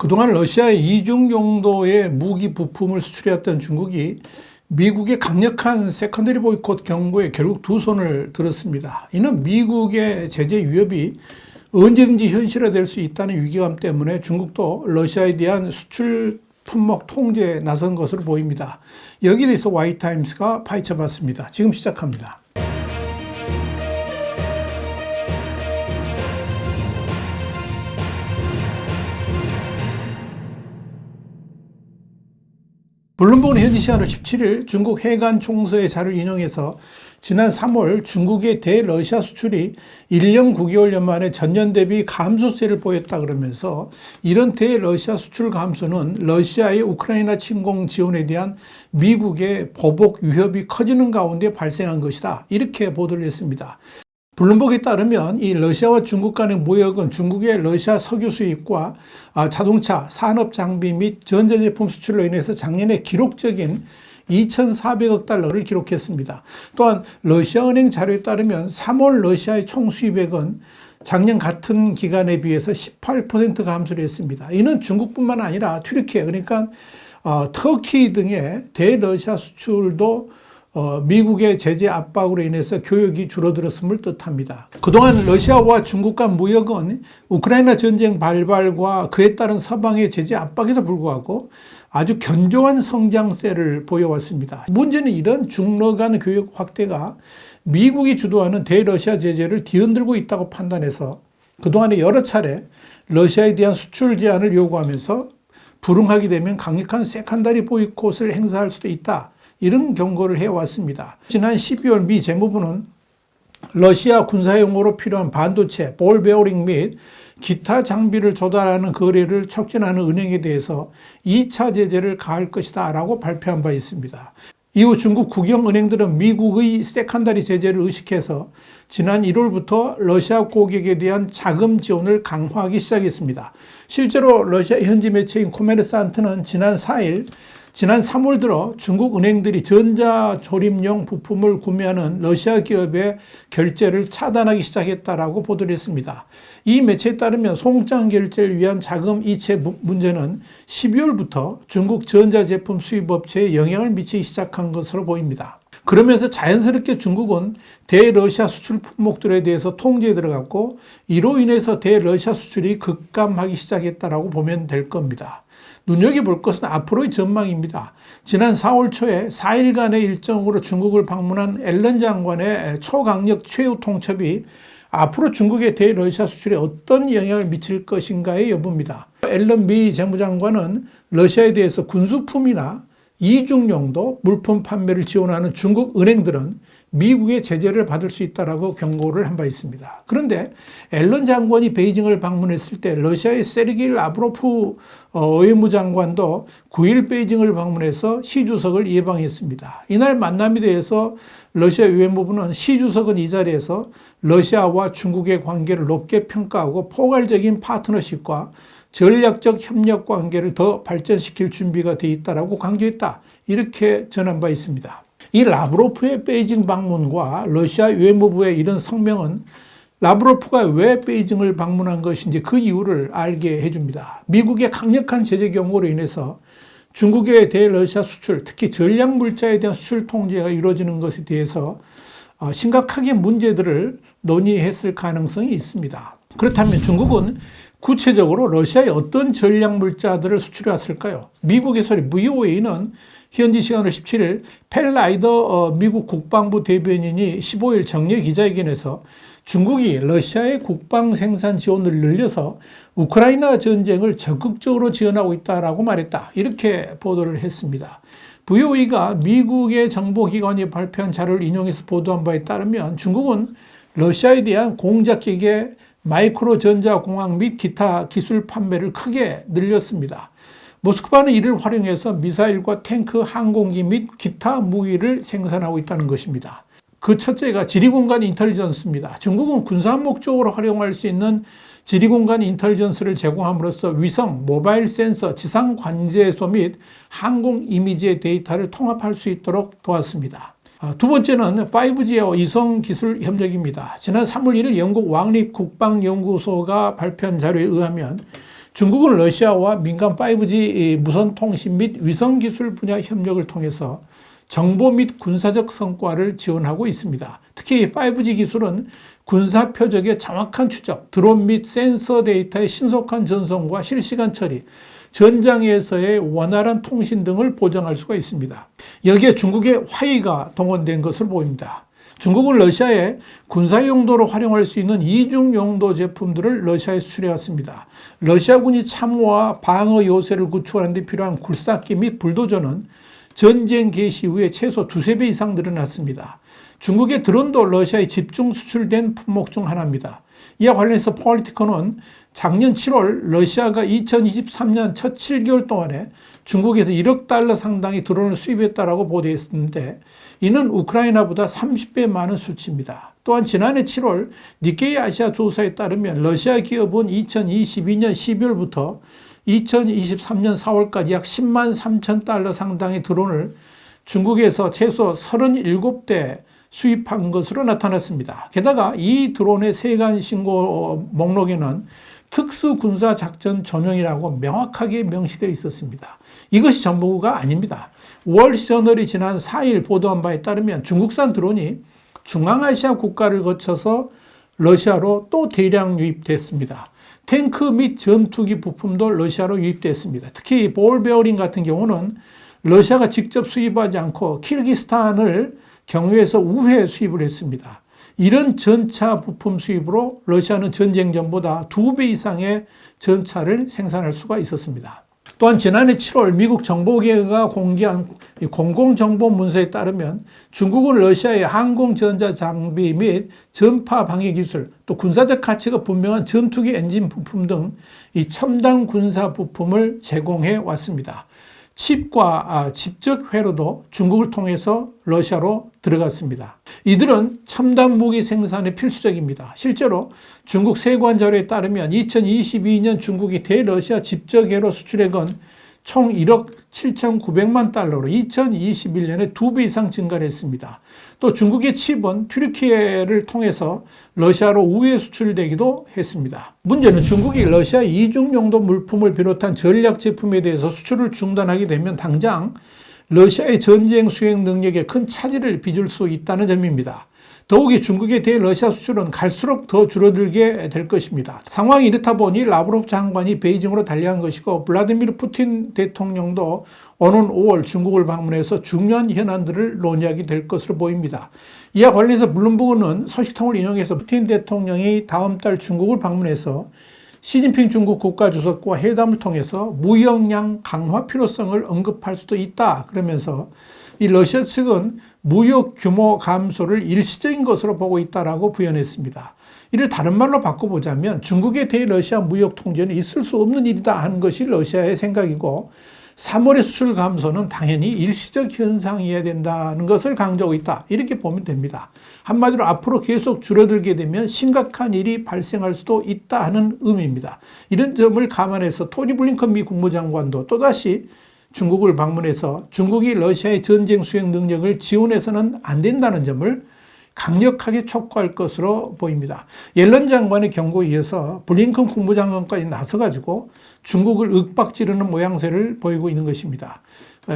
그동안 러시아에 이중 용도의 무기 부품을 수출해왔던 중국이 미국의 강력한 세컨더리 보이콧 경고에 결국 두 손을 들었습니다. 이는 미국의 제재 위협이 언제든지 현실화될 수 있다는 위기감 때문에 중국도 러시아에 대한 수출 품목 통제에 나선 것으로 보입니다. 여기에 대해서 와이타임스가 파헤쳐봤습니다. 지금 시작합니다. 블룸버그는 현지 시간으로 17일 중국 해관 총서의 자료를 인용해서 지난 3월 중국의 대러시아 수출이 1년 9개월 만에 전년 대비 감소세를 보였다 그러면서 이런 대러시아 수출 감소는 러시아의 우크라이나 침공 지원에 대한 미국의 보복 위협이 커지는 가운데 발생한 것이다. 이렇게 보도를 했습니다. 블룸버그에 따르면 이 러시아와 중국 간의 무역은 중국의 러시아 석유 수입과 자동차, 산업 장비 및 전자제품 수출로 인해서 작년에 기록적인 2,400억 달러를 기록했습니다. 또한 러시아은행 자료에 따르면 3월 러시아의 총 수입액은 작년 같은 기간에 비해서 18% 감소를 했습니다. 이는 중국뿐만 아니라 튀르키예, 그러니까 터키 등의 대러시아 수출도 미국의 제재 압박으로 인해서 교역이 줄어들었음을 뜻합니다. 그동안 러시아와 중국 간 무역은 우크라이나 전쟁 발발과 그에 따른 서방의 제재 압박에도 불구하고 아주 견조한 성장세를 보여왔습니다. 문제는 이런 중러 간 교역 확대가 미국이 주도하는 대러시아 제재를 뒤흔들고 있다고 판단해서 그동안에 여러 차례 러시아에 대한 수출 제한을 요구하면서 불응하게 되면 강력한 세컨더리 보이콧을 행사할 수도 있다. 이런 경고를 해왔습니다. 지난 12월 미 재무부는 러시아 군사용으로 필요한 반도체, 볼 베어링 및 기타 장비를 조달하는 거래를 촉진하는 은행에 대해서 2차 제재를 가할 것이다 라고 발표한 바 있습니다. 이후 중국 국영은행들은 미국의 세컨더리 제재를 의식해서 지난 1월부터 러시아 고객에 대한 자금 지원을 강화하기 시작했습니다. 실제로 러시아 현지 매체인 코메르산트는 지난 4일 지난 3월 들어 중국 은행들이 전자조립용 부품을 구매하는 러시아 기업의 결제를 차단하기 시작했다라고 보도를 했습니다. 이 매체에 따르면 송장 결제를 위한 자금 이체 문제는 12월부터 중국 전자제품 수입업체에 영향을 미치기 시작한 것으로 보입니다. 그러면서 자연스럽게 중국은 대러시아 수출 품목들에 대해서 통제에 들어갔고 이로 인해서 대러시아 수출이 급감하기 시작했다라고 보면 될 겁니다. 눈여겨볼 것은 앞으로의 전망입니다. 지난 4월 초에 4일간의 일정으로 중국을 방문한 앨런 장관의 초강력 최후 통첩이 앞으로 중국의 대러시아 수출에 어떤 영향을 미칠 것인가의 여부입니다. 앨런 미 재무장관은 러시아에 대해서 군수품이나 이중용도 물품 판매를 지원하는 중국 은행들은 미국의 제재를 받을 수 있다라고 경고를 한 바 있습니다. 그런데 앨런 장관이 베이징을 방문했을 때 러시아의 세르게이 라브로프 외무 장관도 9일 베이징을 방문해서 시 주석을 예방했습니다. 이날 만남에 대해서 러시아 외무부는 시 주석은 이 자리에서 러시아와 중국의 관계를 높게 평가하고 포괄적인 파트너십과 전략적 협력 관계를 더 발전시킬 준비가 되어 있다라고 강조했다. 이렇게 전한 바 있습니다. 이 라브로프의 베이징 방문과 러시아 외무부의 이런 성명은 라브로프가 왜 베이징을 방문한 것인지 그 이유를 알게 해줍니다. 미국의 강력한 제재 경고로 인해서 중국의 대러시아 수출, 특히 전략물자에 대한 수출 통제가 이루어지는 것에 대해서 심각하게 문제들을 논의했을 가능성이 있습니다. 그렇다면 중국은 구체적으로 러시아에 어떤 전략물자들을 수출해 왔을까요? 미국에서 VOA는 현지 시간으로 17일 펠라이더 미국 국방부 대변인이 15일 정례 기자회견에서 중국이 러시아의 국방 생산 지원을 늘려서 우크라이나 전쟁을 적극적으로 지원하고 있다라고 말했다. 이렇게 보도를 했습니다. VOA가 미국의 정보기관이 발표한 자료를 인용해서 보도한 바에 따르면 중국은 러시아에 대한 공작기계 마이크로 전자공학 및 기타 기술 판매를 크게 늘렸습니다. 모스크바는 이를 활용해서 미사일과 탱크, 항공기 및 기타 무기를 생산하고 있다는 것입니다. 그 첫째가 지리공간 인텔리전스입니다. 중국은 군사 목적으로 활용할 수 있는 지리공간 인텔리전스를 제공함으로써 위성, 모바일 센서, 지상 관제소 및 항공 이미지의 데이터를 통합할 수 있도록 도왔습니다. 두 번째는 5G와 이성 기술 협력입니다. 지난 3월 1일 영국 왕립 국방연구소가 발표한 자료에 의하면 중국은 러시아와 민간 5G 무선 통신 및 위성 기술 분야 협력을 통해서 정보 및 군사적 성과를 지원하고 있습니다. 특히 5G 기술은 군사 표적의 정확한 추적, 드론 및 센서 데이터의 신속한 전송과 실시간 처리, 전장에서의 원활한 통신 등을 보장할 수가 있습니다. 여기에 중국의 화이가 동원된 것으로 보입니다. 중국은 러시아에 군사 용도로 활용할 수 있는 이중 용도 제품들을 러시아에 수출해왔습니다. 러시아군이 참호와 방어 요새를 구축하는 데 필요한 굴삭기 및 불도저는 전쟁 개시 이후에 최소 2~3배 이상 늘어났습니다. 중국의 드론도 러시아에 집중 수출된 품목 중 하나입니다. 이와 관련해서 폴리티코는 작년 7월 러시아가 2023년 첫 7개월 동안에 중국에서 1억 달러 상당의 드론을 수입했다라고 보도했는데 이는 우크라이나보다 30배 많은 수치입니다. 또한 지난해 7월 니케이 아시아 조사에 따르면 러시아 기업은 2022년 12월부터 2023년 4월까지 약 10만 3천 달러 상당의 드론을 중국에서 최소 37대 수입한 것으로 나타났습니다. 게다가 이 드론의 세관 신고 목록에는 특수군사작전 전용이라고 명확하게 명시되어 있었습니다. 이것이 전부가 아닙니다. 월저널이 지난 4일 보도한 바에 따르면 중국산 드론이 중앙아시아 국가를 거쳐서 러시아로 또 대량 유입됐습니다. 탱크 및 전투기 부품도 러시아로 유입됐습니다. 특히 볼 베어링 같은 경우는 러시아가 직접 수입하지 않고 키르기스탄을 경유해서 우회 수입을 했습니다. 이런 전차 부품 수입으로 러시아는 전쟁 전보다 2배 이상의 전차를 생산할 수가 있었습니다. 또한 지난해 7월 미국 정보계가 공개한 공공정보 문서에 따르면 중국은 러시아의 항공 전자 장비 및 전파 방해 기술, 또 군사적 가치가 분명한 전투기 엔진 부품 등 이 첨단 군사 부품을 제공해 왔습니다. 칩과 집적 회로도 중국을 통해서 러시아로 들어갔습니다. 이들은 첨단 무기 생산에 필수적입니다. 실제로 중국 세관 자료에 따르면 2022년 중국이 대러시아 집적 회로 수출액은 총 1억 7,900만 달러로 2021년에 2배 이상 증가를 했습니다. 또 중국의 칩은 튀르키예를 통해서 러시아로 우회 수출되기도 했습니다. 문제는 중국이 러시아 이중용도 물품을 비롯한 전략 제품에 대해서 수출을 중단하게 되면 당장 러시아의 전쟁 수행 능력에 큰 차질을 빚을 수 있다는 점입니다. 더욱이 중국의 대러시아 수출은 갈수록 더 줄어들게 될 것입니다. 상황이 이렇다 보니 라브로프 장관이 베이징으로 달려간 것이고 블라디미르 푸틴 대통령도 오는 5월 중국을 방문해서 중요한 현안들을 논의하게 될 것으로 보입니다. 이와 관련해서 블룸버그는 소식통을 인용해서 푸틴 대통령이 다음 달 중국을 방문해서 시진핑 중국 국가주석과 회담을 통해서 무역량 강화 필요성을 언급할 수도 있다. 그러면서 이 러시아 측은 무역 규모 감소를 일시적인 것으로 보고 있다라고 부연했습니다. 이를 다른 말로 바꿔보자면 중국의 대러시아 무역 통제는 있을 수 없는 일이다 하는 것이 러시아의 생각이고 3월의 수출 감소는 당연히 일시적 현상이어야 된다는 것을 강조하고 있다. 이렇게 보면 됩니다. 한마디로 앞으로 계속 줄어들게 되면 심각한 일이 발생할 수도 있다 하는 의미입니다. 이런 점을 감안해서 토니 블링컨 미 국무장관도 또다시 중국을 방문해서 중국이 러시아의 전쟁 수행 능력을 지원해서는 안 된다는 점을 강력하게 촉구할 것으로 보입니다. 옐런 장관의 경고에 이어서 블링컨 국무장관까지 나서가지고 중국을 윽박지르는 모양새를 보이고 있는 것입니다.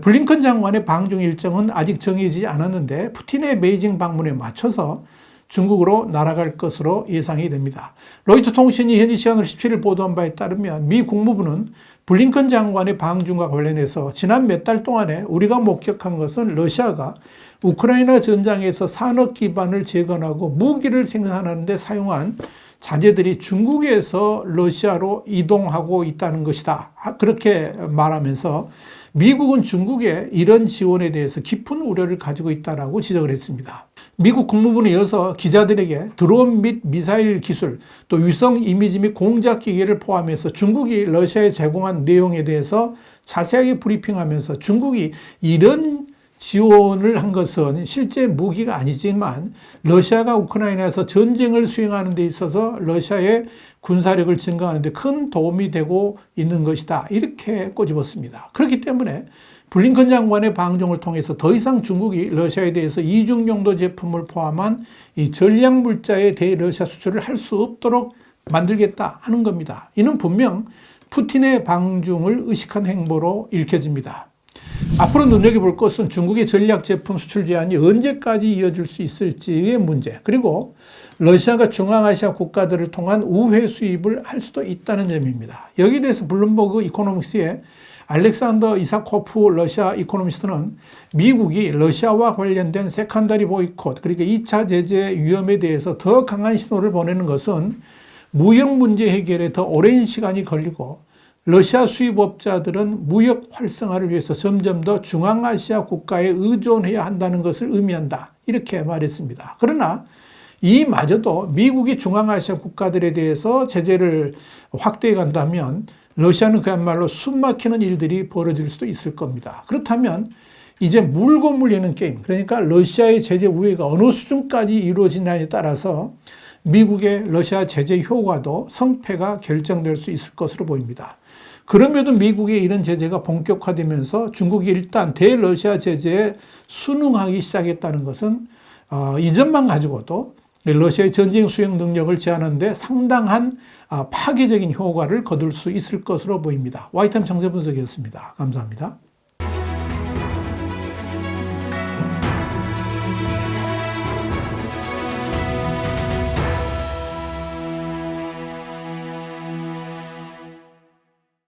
블링컨 장관의 방중 일정은 아직 정해지지 않았는데 푸틴의 베이징 방문에 맞춰서 중국으로 날아갈 것으로 예상이 됩니다. 로이터 통신이 현지 시간으로 17일 보도한 바에 따르면 미 국무부는 블링컨 장관의 방중과 관련해서 지난 몇 달 동안에 우리가 목격한 것은 러시아가 우크라이나 전장에서 산업 기반을 재건하고 무기를 생산하는 데 사용한 자재들이 중국에서 러시아로 이동하고 있다는 것이다. 그렇게 말하면서 미국은 중국의 이런 지원에 대해서 깊은 우려를 가지고 있다고 지적을 했습니다. 미국 국무부는 이어서 기자들에게 드론 및 미사일 기술, 또 위성 이미지 및 공작 기계를 포함해서 중국이 러시아에 제공한 내용에 대해서 자세하게 브리핑하면서 중국이 이런 지원을 한 것은 실제 무기가 아니지만 러시아가 우크라이나에서 전쟁을 수행하는 데 있어서 러시아의 군사력을 증강하는 데 큰 도움이 되고 있는 것이다. 이렇게 꼬집었습니다. 그렇기 때문에 블링컨 장관의 방중을 통해서 더 이상 중국이 러시아에 대해서 이중용도 제품을 포함한 이 전략물자의 대러시아 수출을 할 수 없도록 만들겠다 하는 겁니다. 이는 분명 푸틴의 방중을 의식한 행보로 읽혀집니다. 앞으로 눈여겨볼 것은 중국의 전략 제품 수출 제한이 언제까지 이어질 수 있을지의 문제, 그리고 러시아가 중앙아시아 국가들을 통한 우회 수입을 할 수도 있다는 점입니다. 여기에 대해서 블룸버그 이코노믹스의 알렉산더 이사코프 러시아 이코노미스트는 미국이 러시아와 관련된 세컨더리 보이콧, 그러니까 2차 제재 위험에 대해서 더 강한 신호를 보내는 것은 무역 문제 해결에 더 오랜 시간이 걸리고 러시아 수입업자들은 무역 활성화를 위해서 점점 더 중앙아시아 국가에 의존해야 한다는 것을 의미한다. 이렇게 말했습니다. 그러나 이마저도 미국이 중앙아시아 국가들에 대해서 제재를 확대해 간다면 러시아는 그야말로 숨막히는 일들이 벌어질 수도 있을 겁니다. 그렇다면 이제 물고 물리는 게임, 그러니까 러시아의 제재 우회가 어느 수준까지 이루어지냐에 따라서 미국의 러시아 제재 효과도 성패가 결정될 수 있을 것으로 보입니다. 그럼에도 미국의 이런 제재가 본격화되면서 중국이 일단 대러시아 제재에 순응하기 시작했다는 것은 이 점만 가지고도 러시아의 전쟁 수행 능력을 제한하는 데 상당한 파괴적인 효과를 거둘 수 있을 것으로 보입니다. 와이타임 정세 분석이었습니다. 감사합니다.